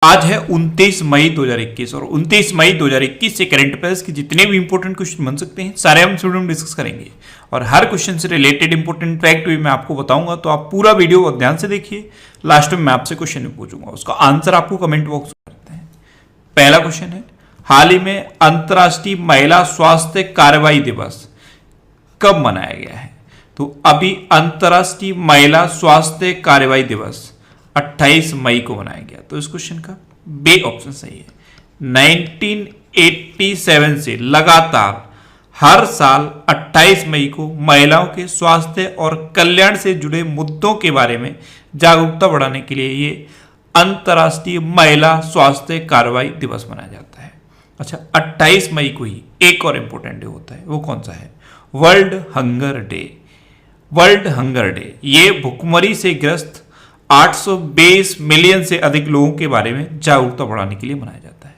आज है 29 मई 2021 और 29 मई 2021 से करंट अफेयर्स के जितने भी इंपॉर्टेंट क्वेश्चन बन सकते हैं सारे हम वीडियो में डिस्कस करेंगे और हर क्वेश्चन से रिलेटेड इंपॉर्टेंट फैक्ट भी मैं आपको बताऊंगा। तो आप पूरा वीडियो ध्यान से देखिए, लास्ट में मैं आपसे क्वेश्चन भी पूछूंगा, उसका आंसर आपको कमेंट बॉक्स में करते हैं। पहला क्वेश्चन है, हाल ही में अंतर्राष्ट्रीय महिला स्वास्थ्य कार्रवाई दिवस कब मनाया गया है? तो अभी अंतर्राष्ट्रीय महिला स्वास्थ्य कार्रवाई दिवस 28 मई को मनाया गया। तो इस क्वेश्चन का बी ऑप्शन सही है। 1987 से लगातार हर साल 28 मई को महिलाओं के स्वास्थ्य और कल्याण से जुड़े मुद्दों के बारे में जागरूकता बढ़ाने के लिए ये अंतर्राष्ट्रीय महिला स्वास्थ्य कार्रवाई दिवस मनाया जाता है। अच्छा, 28 मई को ही एक और इंपॉर्टेंट डे होता है, वो कौन सा है? World hunger day. World hunger day ये भुखमरी से ग्रस्त 820 मिलियन से अधिक लोगों के बारे में जागरूकता बढ़ाने के लिए मनाया जाता है।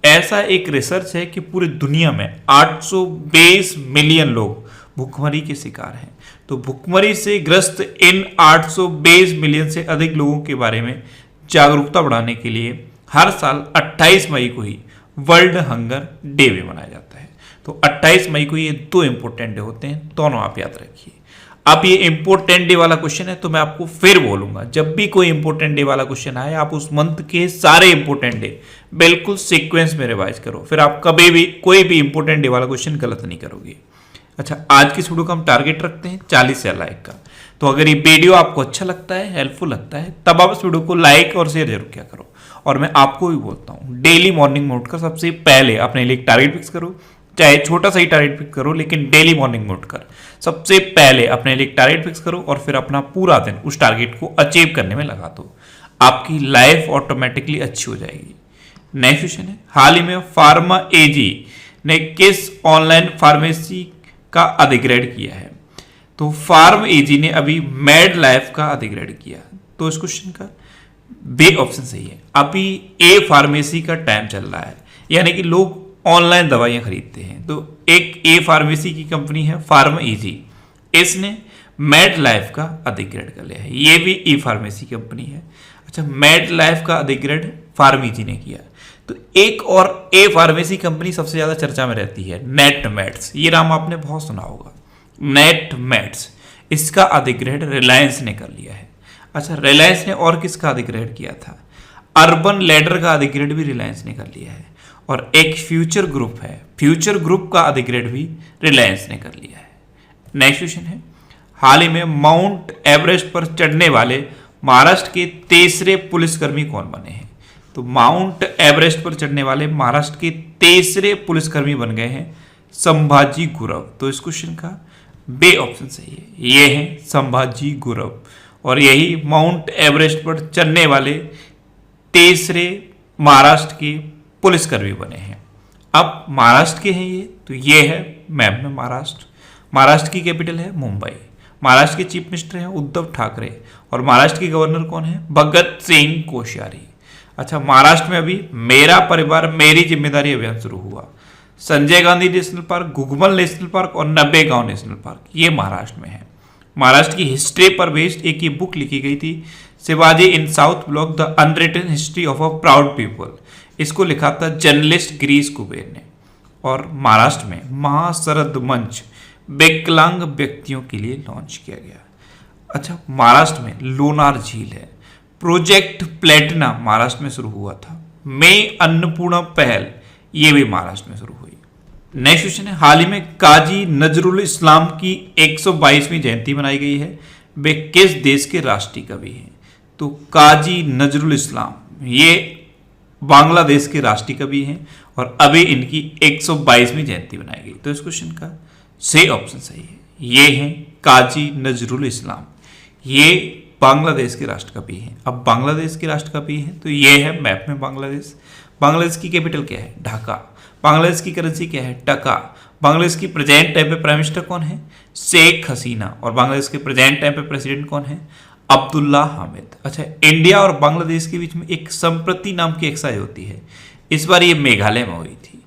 ऐसा एक रिसर्च है कि पूरी दुनिया में 820 मिलियन लोग भुखमरी के शिकार हैं। तो भुखमरी से ग्रस्त इन 820 मिलियन से अधिक लोगों के बारे में जागरूकता बढ़ाने के लिए हर साल 28 मई को ही वर्ल्ड हंगर डे भी मनाया जाता है। तो 28 मई को ये दो इंपॉर्टेंट डे होते हैं, दोनों आप याद रखिए। अब ये इंपॉर्टेंट डे वाला क्वेश्चन है तो मैं आपको फिर बोलूंगा, जब भी कोई इंपॉर्टेंट डे वाला क्वेश्चन आए आप उस मंथ के सारे इंपॉर्टेंट डे बिल्कुल सीक्वेंस में रिवाइज करो, फिर आप कभी भी कोई भी इंपॉर्टेंट डे वाला क्वेश्चन गलत नहीं करोगे। अच्छा, आज की वीडियो का हम टारगेट रखते हैं 40,000 लाइक का। तो अगर ये वीडियो आपको अच्छा लगता है, हेल्पफुल लगता है, तब आप इस वीडियो को लाइक और शेयर जरूर किया करो। और मैं आपको भी बोलता हूँ, डेली मॉर्निंग मोड का सबसे पहले अपने लिए टारगेट फिक्स करो, चाहे छोटा सा ही टारगेट फिक्स करो, लेकिन डेली मॉर्निंग मोड कर सबसे पहले अपने लिए टारगेट फिक्स करो और फिर अपना पूरा दिन उस टारगेट को अचीव करने में लगा दो। आपकी लाइफ ऑटोमेटिकली अच्छी हो जाएगी। नेक्स्ट क्वेश्चन है, हाल ही में फार्मा एजी ने किस ऑनलाइन फार्मेसी का अधिग्रहण किया है? तो फार्म एजी ने अभी मेड लाइफ का अधिग्रहण किया। तो इस क्वेश्चन का बी ऑप्शन सही है। अभी ए फार्मेसी का टाइम चल रहा है, यानी कि लोग ऑनलाइन दवाइयां खरीदते हैं। तो एक ए फार्मेसी की कंपनी है फार्मा इजी, इसने मेड लाइफ का अधिग्रहण कर लिया है। ये भी ई फार्मेसी कंपनी है। अच्छा, मेड लाइफ का अधिग्रहण फार्मा इजी ने किया। तो एक और ए फार्मेसी कंपनी सबसे ज्यादा चर्चा में रहती है, नेट मेड्स। ये नाम आपने बहुत सुना होगा, नेट मेड्स। इसका अधिग्रहण रिलायंस ने कर लिया है। अच्छा, रिलायंस ने और किसका अधिग्रहण किया था? अर्बन लैडर का अधिग्रहण भी रिलायंस ने कर लिया है। और एक फ्यूचर ग्रुप है, फ्यूचर ग्रुप का अधिग्रहण भी रिलायंस ने कर लिया है। नेक्स्ट क्वेश्चन है, हाल ही में माउंट एवरेस्ट पर चढ़ने वाले महाराष्ट्र के तीसरे पुलिसकर्मी कौन बने हैं? तो माउंट एवरेस्ट पर चढ़ने वाले महाराष्ट्र के तीसरे पुलिसकर्मी बन गए हैं संभाजी गुरव। तो इस क्वेश्चन का बी ऑप्शन सही है, ये है संभाजी गुरव। और यही माउंट एवरेस्ट पर चढ़ने वाले तीसरे महाराष्ट्र के पुलिसकर्मी बने हैं। अब महाराष्ट्र के हैं ये, तो ये है मैप में महाराष्ट्र। महाराष्ट्र की कैपिटल है मुंबई। महाराष्ट्र के चीफ मिनिस्टर हैं उद्धव ठाकरे और महाराष्ट्र के गवर्नर कौन है? भगत सिंह कोश्यारी। अच्छा, महाराष्ट्र में अभी मेरा परिवार मेरी जिम्मेदारी अभियान शुरू हुआ। Sanjay Gandhi national park, Ghughmal national park और नब्बेगांव नेशनल पार्क ये महाराष्ट्र में है। महाराष्ट्र की हिस्ट्री पर बेस्ड एक ये बुक लिखी गई थी, Shivaji in South Block the unwritten history of a proud people. इसको लिखा था जर्नलिस्ट गिरीश कुबेर ने। और महाराष्ट्र में महाशरद मंच विकलांग व्यक्तियों के लिए लॉन्च किया गया। अच्छा, महाराष्ट्र में लोनार झील है। प्रोजेक्ट प्लेटिना महाराष्ट्र में शुरू हुआ था। मई अन्नपूर्णा पहल ये भी महाराष्ट्र में शुरू हुई। नेक्स्ट क्वेश्चन है, हाल ही में काजी नजरुल इस्लाम की 122वीं जयंती मनाई गई है। वे किस देश के राष्ट्रीय कवि हैं? तो काजी नजरुल इस्लाम ये बांग्लादेश के राष्ट्रीय कवि हैं और अभी इनकी 122वीं जयंती मनाई गई। तो इस क्वेश्चन का सही ऑप्शन सही है, ये हैं काजी नजरुल इस्लाम। ये बांग्लादेश के राष्ट्र कवि हैं। अब बांग्लादेश के राष्ट्र कवि हैं तो ये है मैप में बांग्लादेश। बांग्लादेश की कैपिटल क्या है? ढाका। बांग्लादेश की करेंसी क्या है? टका। बांग्लादेश की प्रेजेंट टाइम पे प्राइम मिनिस्टर कौन है? शेख हसीना। और बांग्लादेश के प्रेजेंट टाइम पे प्रेसिडेंट कौन है? अब्दुल्ला हामिद। अच्छा, इंडिया और बांग्लादेश के बीच में एक संप्रति नाम की एक्सरसाइज होती है, इस बार ये मेघालय में हुई थी।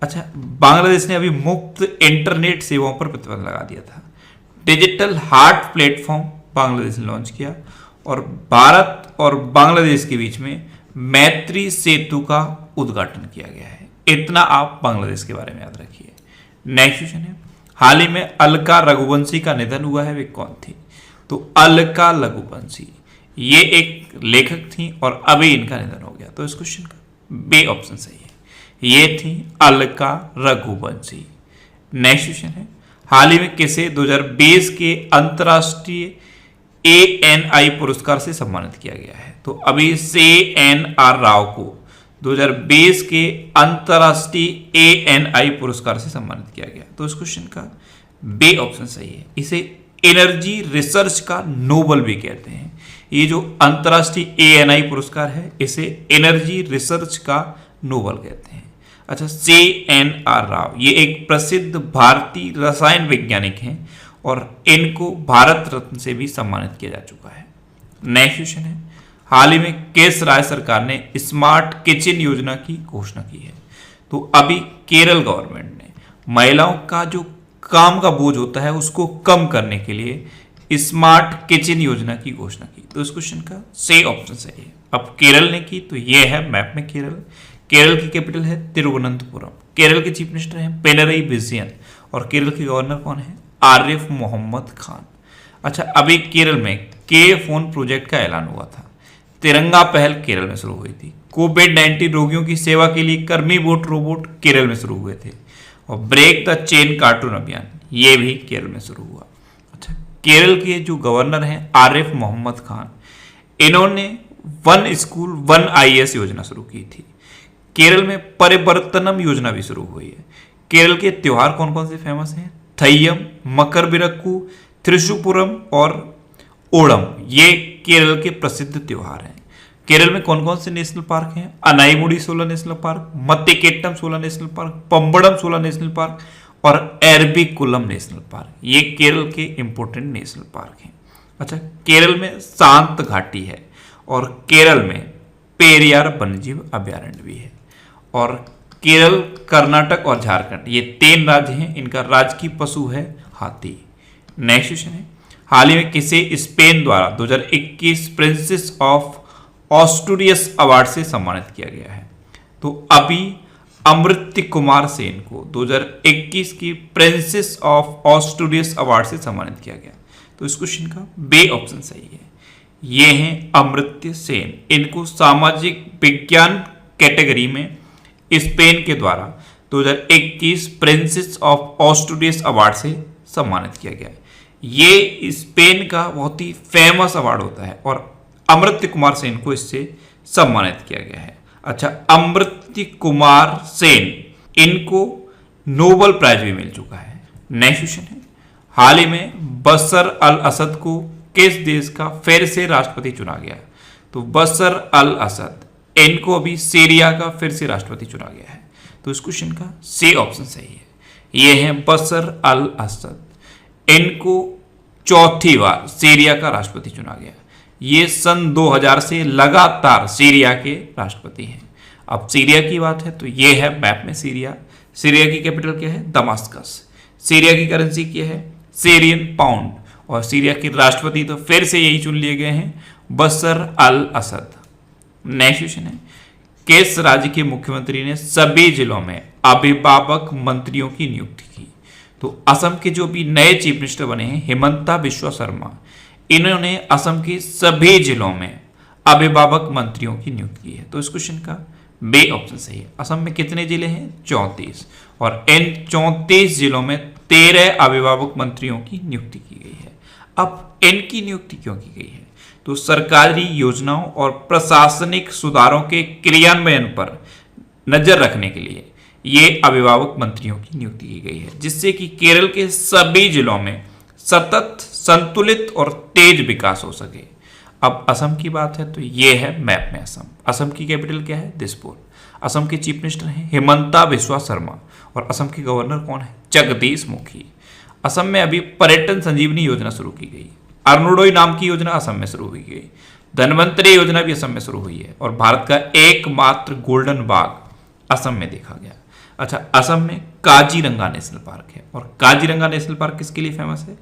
अच्छा, बांग्लादेश ने अभी मुफ्त इंटरनेट सेवाओं पर प्रतिबंध लगा दिया था। डिजिटल हार्ट प्लेटफॉर्म बांग्लादेश ने लॉन्च किया और भारत और बांग्लादेश के बीच में मैत्री सेतु का उद्घाटन किया गया है। इतना आप बांग्लादेश के बारे में याद रखिए। नेक्स्ट क्वेश्चन है, हाल ही में अलका रघुवंशी का निधन हुआ है, वे कौन थी? तो अलका रघुवंशी ये एक लेखक थी और अभी इनका निधन हो गया, तो इस क्वेश्चन का बी ऑप्शन सही है, ये थी अलका रघुवंशी। नेक्स्ट क्वेश्चन है, हाल ही में किसे 2020 के अंतर्राष्ट्रीय ANI पुरस्कार से सम्मानित किया गया है? तो अभी CNR राव को 2020 के अंतर्राष्ट्रीय ANI पुरस्कार से सम्मानित किया गया, तो इस क्वेश्चन का बी ऑप्शन सही है। इसे एनर्जी रिसर्च का नोबल भी कहते हैं। ये जो अंतर्राष्ट्रीय ANI पुरस्कार है इसे एनर्जी रिसर्च का नोबल कहते हैं। अच्छा, CNR राव ये एक प्रसिद्ध भारतीय रसायन वैज्ञानिक हैं और इनको भारत रत्न से भी सम्मानित किया जा चुका है। नेक्स्ट क्वेश्चन है, हाल ही में किस राज्य सरकार ने स्मार्ट किचन योजना की घोषणा की है? तो अभी केरल गवर्नमेंट ने महिलाओं का जो काम का बोझ होता है उसको कम करने के लिए स्मार्ट किचन योजना की घोषणा की, तो इस क्वेश्चन का सही ऑप्शन सही है। अब केरल ने की तो ये है मैप में केरल। केरल की कैपिटल है तिरुवनंतपुरम। केरल के चीफ मिनिस्टर हैं पिनरई विजयन और केरल के गवर्नर कौन है? आरिफ मोहम्मद खान। अच्छा, अभी केरल में के फोन प्रोजेक्ट का ऐलान हुआ था। तिरंगा पहल केरल में शुरू हुई थी। कोविड-19 रोगियों की सेवा के लिए कर्मी बोट रोबोट केरल में शुरू हुए थे और ब्रेक द चेन कार्टून अभियान ये भी केरल में शुरू हुआ। अच्छा, केरल के जो गवर्नर हैं आरिफ मोहम्मद खान, इन्होंने वन स्कूल वन IAS योजना शुरू की थी। केरल में परिवर्तनम योजना भी शुरू हुई है। केरल के त्योहार कौन कौन से फेमस हैं? थय्यम, मकरविलक्कू, त्रिशुपुरम और ओणम ये केरल के प्रसिद्ध त्योहार हैं। केरल में कौन कौन से नेशनल पार्क हैं? Anamudi 16 national park, Mathikettan 16 national park, Pambadum 16 national park और एरविकुलम नेशनल पार्क, ये केरल के इंपोर्टेंट नेशनल पार्क हैं। अच्छा, केरल में शांत घाटी है और केरल में पेरियार वन्यजीव अभ्यारण्य भी है। और केरल, कर्नाटक और झारखंड ये 3 राज्य हैं, इनका राजकीय पशु है हाथी। नेक्स्ट क्वेश्चन है, हाल ही में किसे स्पेन द्वारा 2021 प्रिंसेस ऑफ ऑस्ट्रियस अवार्ड से सम्मानित किया गया है? तो अभी अमृत्य कुमार सेन को 2021 की प्रिंसेस ऑफ ऑस्ट्रियस अवार्ड से सम्मानित किया गया, तो इस क्वेश्चन का बी ऑप्शन सही है। ये हैं अमृत्य सेन। इनको सामाजिक विज्ञान कैटेगरी में स्पेन के द्वारा 2021 प्रिंसेस ऑफ ऑस्ट्रियस अवार्ड से सम्मानित किया गया है। ये स्पेन का बहुत ही फेमस अवार्ड होता है और अमृत्य कुमार सेन को इससे सम्मानित किया गया है। अच्छा, अमृत्य कुमार सेन इनको नोबेल प्राइज भी मिल चुका है। नेक्स्ट क्वेश्चन है, हाल ही में बशर अल असद को किस देश का फिर से राष्ट्रपति चुना गया? तो बशर अल असद इनको अभी सीरिया का फिर से राष्ट्रपति चुना गया है, तो इस क्वेश्चन का सी ऑप्शन सही है। ये है बशर अल असद, इनको चौथी बार सीरिया का राष्ट्रपति चुना गया। ये सन 2000 से लगातार सीरिया के राष्ट्रपति हैं। अब सीरिया की बात है तो ये है मैप में सीरिया। सीरिया की कैपिटल क्या है? दमास्कस। सीरिया की करेंसी क्या है? Syrian pound. और सीरिया के राष्ट्रपति तो फिर से यही चुन लिए गए हैं, बशर अल असद। नेक्स्ट क्वेश्चन है, किस राज्य के मुख्यमंत्री ने सभी जिलों में अभिभावक मंत्रियों की नियुक्ति की? तो असम के जो भी नए चीफ मिनिस्टर बने हैं हिमंता बिश्वा शर्मा, इन्होंने असम के सभी जिलों में अभिभावक मंत्रियों की नियुक्ति की है, तो इस क्वेश्चन का बी ऑप्शन सही है। असम में कितने जिले हैं? 34, और इन 34 जिलों में 13 अभिभावक मंत्रियों की नियुक्ति की गई है। अब इनकी नियुक्ति क्यों की गई है? तो सरकारी योजनाओं और प्रशासनिक सुधारों के क्रियान्वयन पर नजर रखने के लिए ये अभिभावक मंत्रियों की नियुक्ति की गई है, जिससे कि केरल के सभी जिलों में सतत, संतुलित और तेज विकास हो सके। अब असम की बात है तो ये है मैप में असम। असम की कैपिटल क्या है? दिसपुर। असम के चीफ मिनिस्टर हैं हिमंता बिश्वा शर्मा और असम के गवर्नर कौन है? जगदीश मुखी। असम में अभी पर्यटन संजीवनी योजना शुरू की गई। अरुणोदय नाम की योजना असम में शुरू हुई गई। धनवंतरी योजना भी असम में शुरू हुई है और भारत का एकमात्र गोल्डन बाग असम में देखा गया। अच्छा, असम में काजीरंगा नेशनल पार्क है और काजीरंगा नेशनल पार्क किसके लिए फेमस है?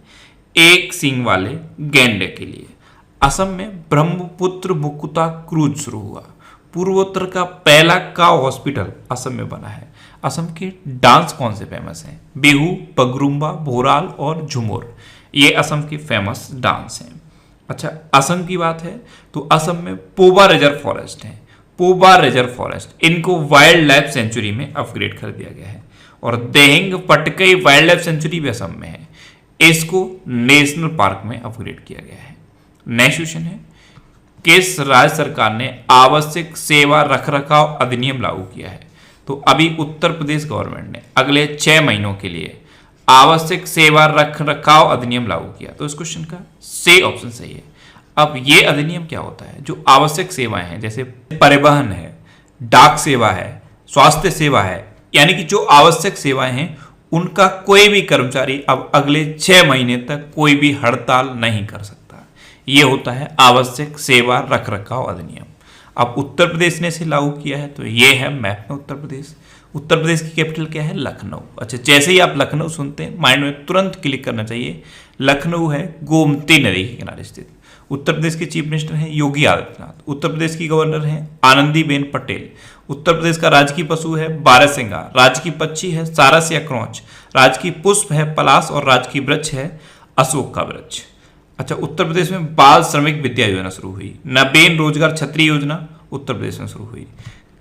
एक सींग वाले गैंडे के लिए। असम में ब्रह्मपुत्र मुकुता क्रूज शुरू हुआ। पूर्वोत्तर का पहला काव हॉस्पिटल असम में बना है। असम के डांस कौन से फेमस हैं? बिहू, बगरुम्बा, भोराल और झुमोर, ये असम के फेमस डांस हैं। अच्छा, असम की बात है तो असम में पोबा रिजर्व फॉरेस्ट है। पोबा रिजर्व फॉरेस्ट, इनको वाइल्ड लाइफ सेंचुरी में अपग्रेड कर दिया गया है। और Dehing Patkai wild life sanctuary भी असम में है, इसको नेशनल पार्क में अपग्रेड किया गया है। नेक्स्ट क्वेश्चन है, किस राज्य सरकार ने आवश्यक सेवा रखरखाव अधिनियम लागू किया है? तो अभी उत्तर प्रदेश गवर्नमेंट ने अगले 6 महीनों के लिए आवश्यक सेवा रखरखाव अधिनियम लागू किया। तो इस क्वेश्चन का सी ऑप्शन सही है। अब ये अधिनियम क्या होता है? जो आवश्यक सेवाएं हैं जैसे परिवहन है, डाक सेवा है, स्वास्थ्य सेवा है, यानी कि जो आवश्यक सेवाएं हैं उनका कोई भी कर्मचारी अब अगले 6 महीने तक कोई भी हड़ताल नहीं कर सकता। ये होता है आवश्यक सेवा रखरखाव अधिनियम। अब उत्तर प्रदेश ने इसे लागू किया है, तो ये है मैप में उत्तर प्रदेश। उत्तर प्रदेश की कैपिटल क्या है? लखनऊ। अच्छा, जैसे ही आप लखनऊ सुनते हैं माइंड में तुरंत क्लिक करना चाहिए, लखनऊ है गोमती नदी के किनारे स्थित। उत्तर प्रदेश के चीफ मिनिस्टर हैं योगी आदित्यनाथ। उत्तर प्रदेश की गवर्नर हैं आनंदीबेन पटेल। उत्तर प्रदेश का राजकीय पशु है बारहसिंगा, राजकीय पक्षी है सारस या क्रोंच, राजकीय पुष्प है पलाश और राजकीय वृक्ष है अशोक का वृक्ष। अच्छा, उत्तर प्रदेश में बाल श्रमिक विद्या योजना शुरू हुई। नवीन रोजगार छतरी योजना उत्तर प्रदेश में शुरू हुई।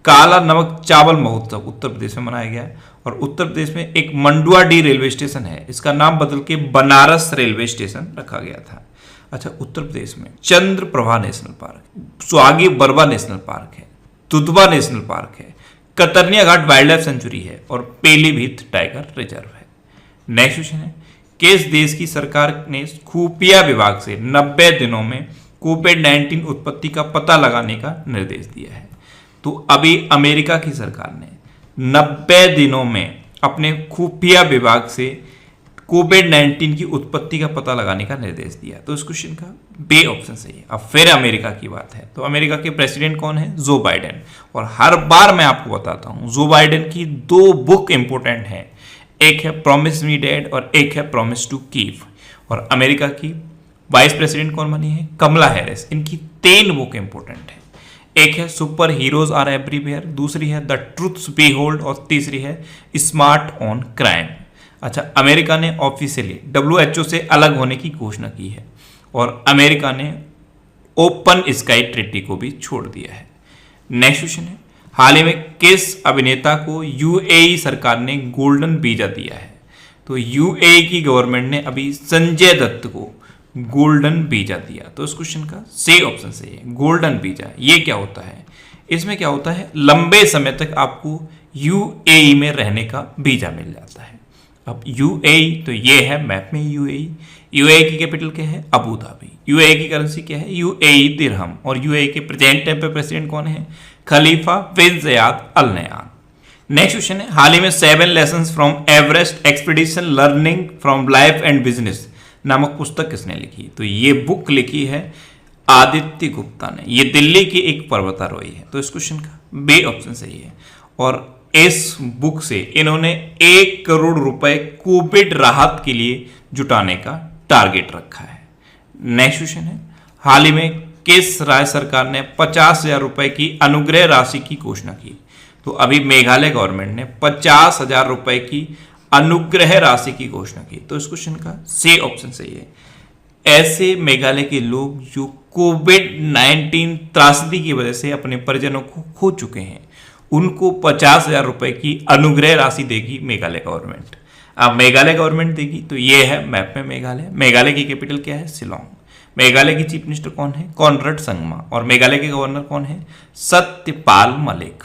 काला नमक चावल महोत्सव उत्तर प्रदेश में मनाया गया। और उत्तर प्रदेश में एक मंडुआडीह रेलवे स्टेशन है, इसका नाम बदल के बनारस रेलवे स्टेशन रखा गया था। अच्छा, उत्तर प्रदेश में Chandraprabha national park, Sohagi Barwa national park है, दुधवा नेशनल पार्क है, Katarnia Ghat wildlife sanctuary है और पीलीभीत टाइगर रिजर्व है। नेक्स्ट क्वेश्चन है, किस देश की सरकार ने खुफिया विभाग से 90 दिनों में कोविड-19 उत्पत्ति का पता लगाने का निर्देश दिया है? तो अभी अमेरिका की सरकार ने 90 दिनों में अपने खुफिया विभाग से कोविड-19 की उत्पत्ति का पता लगाने का निर्देश दिया। तो इस क्वेश्चन का बी ऑप्शन सही है। अब फिर अमेरिका की बात है तो अमेरिका के प्रेसिडेंट कौन है? Joe Biden. और हर बार मैं आपको बताता हूं जो बाइडेन की 2 बुक इंपोर्टेंट है, एक है प्रॉमिस मी डैड और एक है प्रॉमिस टू कीप। और अमेरिका की वाइस प्रेसिडेंट कौन बनी है? कमला हैरिस। इनकी 3 बुक इंपोर्टेंट है, एक है सुपर हीरोज आर एवरीवेयर, दूसरी है द ट्रूथ बी होल्ड और तीसरी है स्मार्ट ऑन क्राइम। अच्छा, अमेरिका ने ऑफिशियली WHO से अलग होने की घोषणा की है और अमेरिका ने ओपन स्काई ट्रीटी को भी छोड़ दिया है। नेक्स्ट क्वेश्चन है, हाल ही में किस अभिनेता को UAE सरकार ने गोल्डन वीजा दिया है? तो UAE की गवर्नमेंट ने अभी संजय दत्त को गोल्डन वीजा दिया। तो इस क्वेश्चन का सही ऑप्शन सही है। गोल्डन वीजा ये क्या होता है? इसमें क्या होता है, लंबे समय तक आपको UAE में रहने का वीजा मिल जाता है। अब UAE तो ये है मैप में UAE की कैपिटल क्या है? Abu Dhabi. UAE की करेंसी क्या है? UAE दिरहम। और UAE के प्रेजेंट टाइम पे प्रेसिडेंट कौन है? खलीफा बिन ज़याद अल नहयान। नेक्स्ट क्वेश्चन है, हाल ही में 7 lessons from Everest expedition learning from life and business नामक पुस्तक किसने लिखी? तो ये बुक लिखी है आदित्य गुप्ता ने। ये दिल्ली की एक पर्वतारोही है। तो इस क्वेश्चन का बी ऑप्शन सही है। और इस बुक से इन्होंने 1 करोड़ रुपए कोविड राहत के लिए जुटाने का टारगेट रखा है। नेक्स्ट क्वेश्चन है, हाल ही में किस राज्य सरकार ने 50,000 रुपए की अनुग्रह राशि की घोषणा की? तो अभी मेघालय गवर्नमेंट ने 50,000 रुपए की अनुग्रह राशि की घोषणा की। तो इस क्वेश्चन का सी ऑप्शन सही है। ऐसे मेघालय के लोग जो कोविड-19 त्रासदी की वजह से अपने परिजनों को खो चुके हैं, उनको 50,000 रुपए की अनुग्रह राशि देगी मेघालय गवर्नमेंट। अब मेघालय गवर्नमेंट देगी तो ये है मैप में मेघालय। मेघालय की कैपिटल क्या है? शिलोंग। मेघालय की चीफ मिनिस्टर कौन है? कॉनराड संगमा। और मेघालय के गवर्नर कौन है? सत्यपाल मलिक।